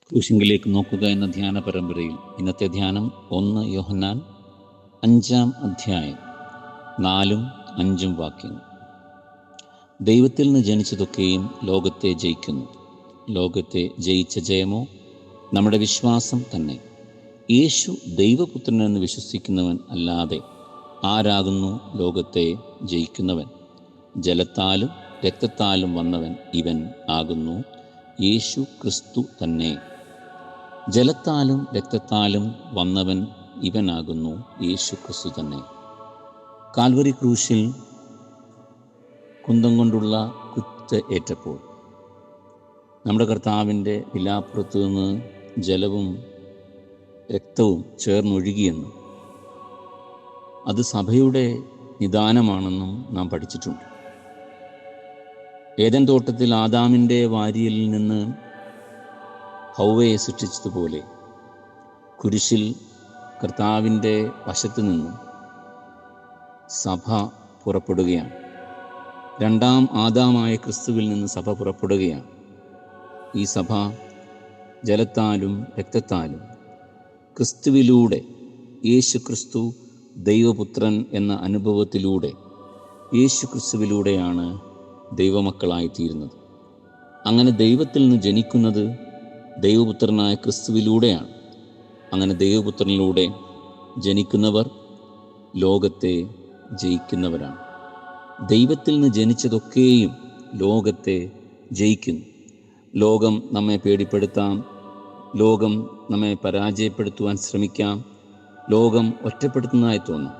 ക്രൂശിങ്കിലേക്ക് നോക്കുക എന്ന ധ്യാന പരമ്പരയിൽ ഇന്നത്തെ ധ്യാനം 1 യോഹന്നാൻ 5-ാം അധ്യായം 4-5 വാക്യങ്ങൾ. ദൈവത്തിൽ നിന്ന് ജനിച്ചതൊക്കെയും ലോകത്തെ ജയിക്കുന്നു. ലോകത്തെ ജയിച്ച ജയമോ നമ്മുടെ വിശ്വാസം തന്നെ. യേശു ദൈവപുത്രനെന്ന് വിശ്വസിക്കുന്നവൻ അല്ലാതെ ആരാകുന്നു ലോകത്തെ ജയിക്കുന്നവൻ? ജലത്താലും രക്തത്താലും വന്നവൻ ഇവൻ ആകുന്നു, യേശു ക്രിസ്തു തന്നെ. ജലത്താലും രക്തത്താലും വന്നവൻ ഇവനാകുന്നു, യേശു ക്രിസ്തു തന്നെ. കാൽവരി ക്രൂശിൽ കുന്തം കൊണ്ടുള്ള കുത്ത് ഏറ്റപ്പോൾ നമ്മുടെ കർത്താവിൻ്റെ വിലാപ്പുറത്തു നിന്ന് ജലവും രക്തവും ചേർന്നൊഴുകിയെന്നും അത് സഭയുടെ നിദാനമാണെന്നും നാം പഠിച്ചിട്ടുണ്ട്. ഏദൻ തോട്ടത്തിൽ ആദാമിൻ്റെ വാരിയലിൽ നിന്ന് ഹൗവയെ സൃഷ്ടിച്ചതുപോലെ കുരിശിൽ കർത്താവിൻ്റെ വശത്തു നിന്നും സഭ പുറപ്പെടുകയാണ്. രണ്ടാം ആദാമായ ക്രിസ്തുവിൽ നിന്ന് സഭ പുറപ്പെടുകയാണ്. ഈ സഭ ജലത്താലും രക്തത്താലും ക്രിസ്തുവിലൂടെ, യേശു ക്രിസ്തു ദൈവപുത്രൻ എന്ന അനുഭവത്തിലൂടെ, യേശു ക്രിസ്തുവിലൂടെയാണ് ദൈവമക്കളായിത്തീരുന്നത്. അങ്ങനെ ദൈവത്തിൽ നിന്ന് ജനിക്കുന്നത് ദൈവപുത്രനായ ക്രിസ്തുവിലൂടെയാണ്. അങ്ങനെ ദൈവപുത്രനിലൂടെ ജനിക്കുന്നവർ ലോകത്തെ ജയിക്കുന്നവരാണ്. ദൈവത്തിൽ നിന്ന് ജനിച്ചതൊക്കെയും ലോകത്തെ ജയിക്കുന്നു. ലോകം നമ്മെ പേടിപ്പെടുത്താം, ലോകം നമ്മെ പരാജയപ്പെടുത്തുവാൻ ശ്രമിക്കാം, ലോകം ഒറ്റപ്പെടുത്തുന്നതായി തോന്നാം.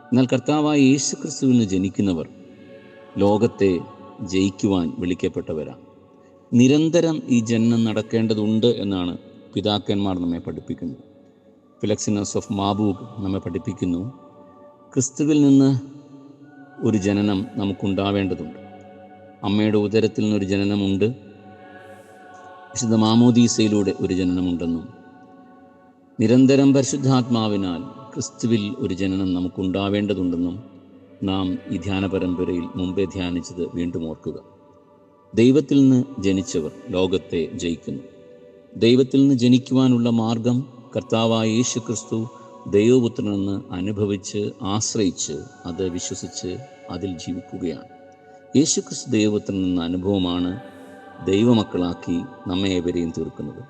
എന്നാൽ കർത്താവായ യേശു ക്രിസ്തുവിൽ നിന്ന് ജനിക്കുന്നവർ ലോകത്തെ ജയിക്കുവാൻ വിളിക്കപ്പെട്ടവരാണ്. നിരന്തരം ഈ ജനനം നടക്കേണ്ടതുണ്ട് എന്നാണ് പിതാക്കന്മാർ നമ്മെ പഠിപ്പിക്കുന്നത്. ഫിലക്സിനസ് ഓഫ് മാബൂഗ് നമ്മെ പഠിപ്പിക്കുന്നു, ക്രിസ്തുവിൽ നിന്ന് ഒരു ജനനം നമുക്കുണ്ടാവേണ്ടതുണ്ട്. അമ്മയുടെ ഉദരത്തിൽ നിന്നൊരു ജനനമുണ്ട്, വിശുദ്ധ മാമോദീസയിലൂടെ ഒരു ജനനമുണ്ടെന്നും നിരന്തരം പരിശുദ്ധാത്മാവിനാൽ ക്രിസ്തുവിൽ ഒരു ജനനം നമുക്കുണ്ടാവേണ്ടതുണ്ടെന്നും നാം ഈ ധ്യാന പരമ്പരയിൽ മുമ്പേ ധ്യാനിച്ചത് വീണ്ടും ഓർക്കുക. ദൈവത്തിൽ നിന്ന് ജനിച്ചവർ ലോകത്തെ ജയിക്കുന്നു. ദൈവത്തിൽ നിന്ന് ജനിക്കുവാനുള്ള മാർഗം കർത്താവായ യേശു ക്രിസ്തു ദൈവപുത്രനെന്ന് അനുഭവിച്ച് ആശ്രയിച്ച് അത് വിശ്വസിച്ച് അതിൽ ജീവിക്കുകയാണ്. യേശു ക്രിസ്തു ദൈവപുത്രൻ എന്ന അനുഭവമാണ് ദൈവമക്കളാക്കി നമ്മെ ഏവരെയും തീർക്കുന്നത്.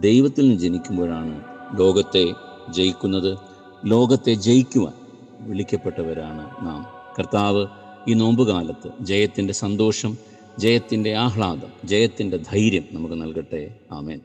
ദൈവത്തിൽ നിന്ന് ജനിക്കുമ്പോഴാണ് ലോകത്തെ ജയിക്കുന്നത്. ലോകത്തെ ജയിക്കുവാൻ വിളിക്കപ്പെട്ടവരാണ് നാം. കർത്താവ് ഈ നോമ്പുകാലത്ത് ജയത്തിൻ്റെ സന്തോഷം, ജയത്തിൻ്റെ ആഹ്ലാദം, ജയത്തിൻ്റെ ധൈര്യം നമുക്ക് നൽകട്ടെ. ആമേൻ.